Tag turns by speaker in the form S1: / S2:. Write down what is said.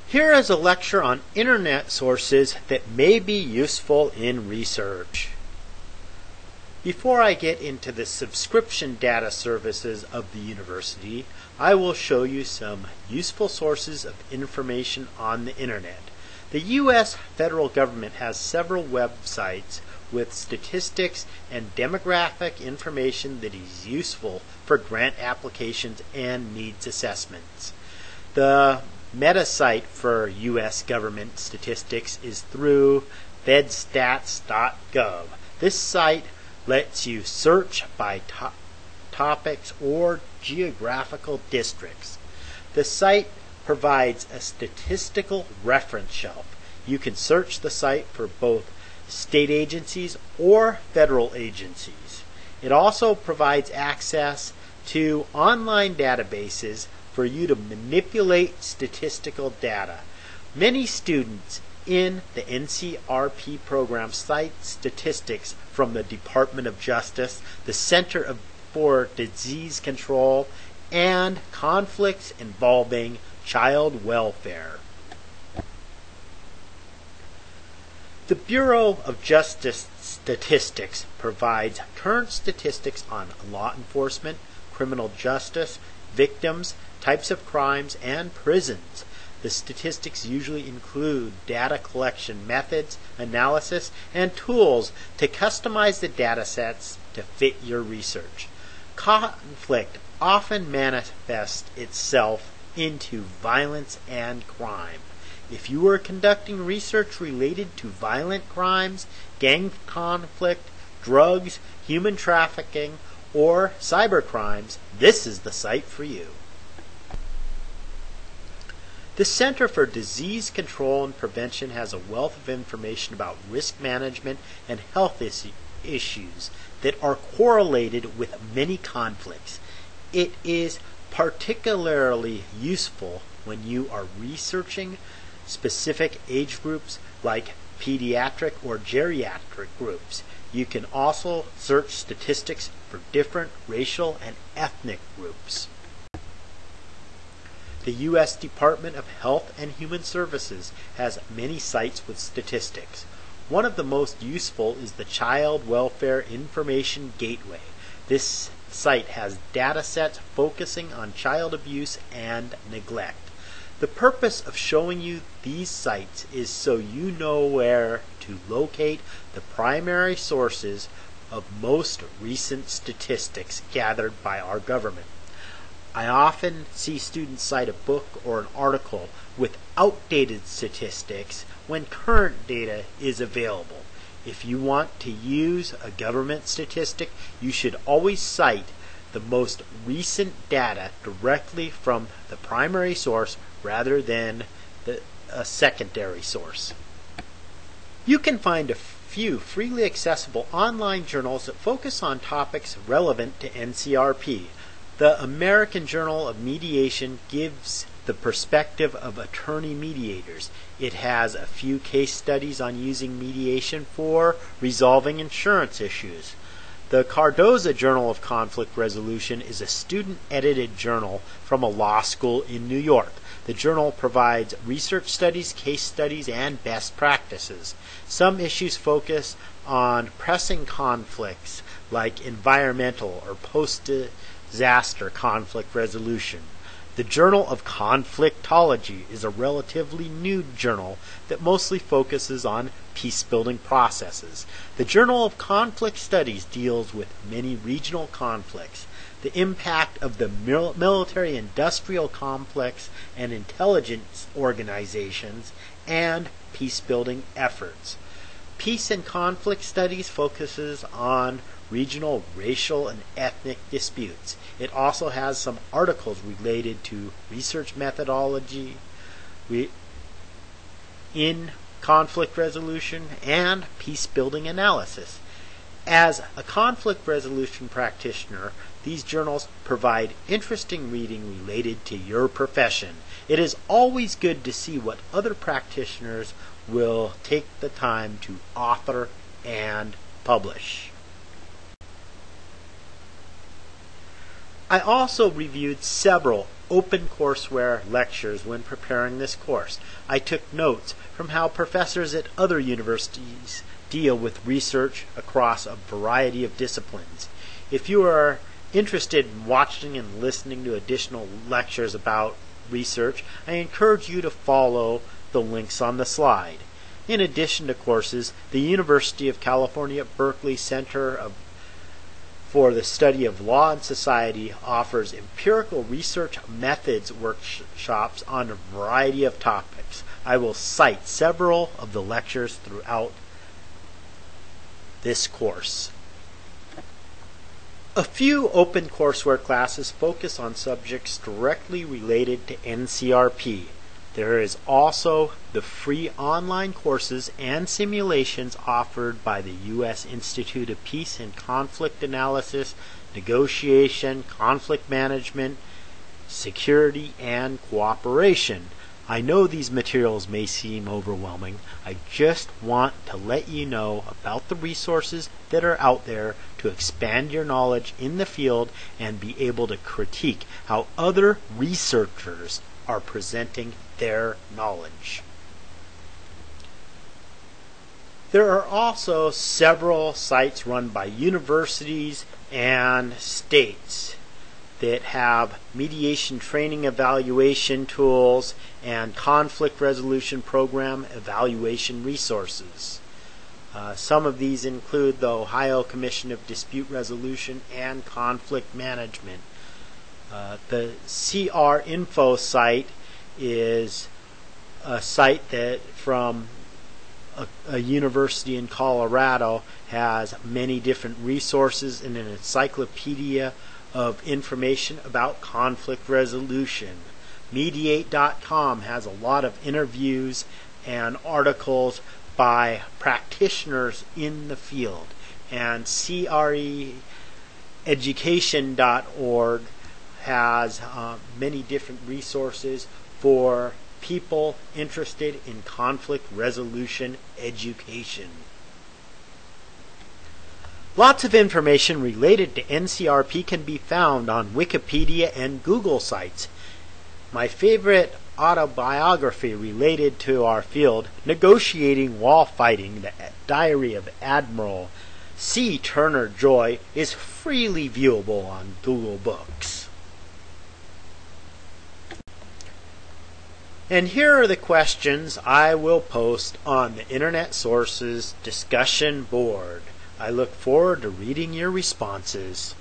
S1: Here is a lecture on internet sources that may be useful in research. Before I get into the subscription data services of the university, I will show you some useful sources of information on the internet. The U.S. federal government has several websites with statistics and demographic information that is useful for grant applications and needs assessments. The meta site for U.S. government statistics is through fedstats.gov. This site lets you search by topics or geographical districts. The site provides a statistical reference shelf. You can search the site for both state agencies or federal agencies. It also provides access to online databases for you to manipulate statistical data. Many students in the NCRP program cite statistics from the Department of Justice, the Center for Disease Control, and conflicts involving child welfare. The Bureau of Justice Statistics provides current statistics on law enforcement, criminal justice, victims, types of crimes, and prisons. The statistics usually include data collection methods, analysis, and tools to customize the data sets to fit your research. Conflict often manifests itself into violence and crime. If you are conducting research related to violent crimes, gang conflict, drugs, human trafficking, or cyber crimes, this is the site for you. The Center for Disease Control and Prevention has a wealth of information about risk management and health issues that are correlated with many conflicts. It is particularly useful when you are researching specific age groups like pediatric or geriatric groups. You can also search statistics for different racial and ethnic groups. The U.S. Department of Health and Human Services has many sites with statistics. One of the most useful is the Child Welfare Information Gateway. This site has data sets focusing on child abuse and neglect. The purpose of showing you these sites is so you know where to locate the primary sources of most recent statistics gathered by our government. I often see students cite a book or an article with outdated statistics when current data is available. If you want to use a government statistic, you should always cite the most recent data directly from the primary source rather than a secondary source. You can find a few freely accessible online journals that focus on topics relevant to NCRP. The American Journal of Mediation gives the perspective of attorney mediators. It has a few case studies on using mediation for resolving insurance issues. The Cardoza Journal of Conflict Resolution is a student-edited journal from a law school in New York. The journal provides research studies, case studies, and best practices. Some issues focus on pressing conflicts like environmental or post-disaster conflict resolution. The Journal of Conflictology is a relatively new journal that mostly focuses on peace-building processes. The Journal of Conflict Studies deals with many regional conflicts, the impact of the military-industrial complex and intelligence organizations, and peace-building efforts. Peace and Conflict Studies focuses on regional, racial, and ethnic disputes. It also has some articles related to research methodology in conflict resolution and peace-building analysis. As a conflict resolution practitioner, these journals provide interesting reading related to your profession. It is always good to see what other practitioners will take the time to author and publish. I also reviewed several OpenCourseWare lectures when preparing this course. I took notes from how professors at other universities deal with research across a variety of disciplines. If you are interested in watching and listening to additional lectures about research, I encourage you to follow the links on the slide. In addition to courses, the University of California at Berkeley Center for the Study of Law and Society offers empirical research methods workshops on a variety of topics. I will cite several of the lectures throughout this course. A few OpenCourseWare classes focus on subjects directly related to NCRP. There is also the free online courses and simulations offered by the U.S. Institute of Peace and Conflict Analysis, Negotiation, Conflict Management, Security, and Cooperation. I know these materials may seem overwhelming. I just want to let you know about the resources that are out there to expand your knowledge in the field and be able to critique how other researchers are presenting their knowledge. There are also several sites run by universities and states that have mediation training evaluation tools and conflict resolution program evaluation resources. Some of these include the Ohio Commission of Dispute Resolution and Conflict Management. The CR Info site is a site that from a university in Colorado has many different resources and an encyclopedia of information about conflict resolution. Mediate.com has a lot of interviews and articles by practitioners in the field, and CREeducation.org has many different resources for people interested in conflict resolution education. Lots of information related to NCRP can be found on Wikipedia and Google sites. My favorite autobiography related to our field, Negotiating While Fighting, the Diary of Admiral C. Turner Joy, is freely viewable on Google Books. And here are the questions I will post on the InternetSources discussion board. I look forward to reading your responses.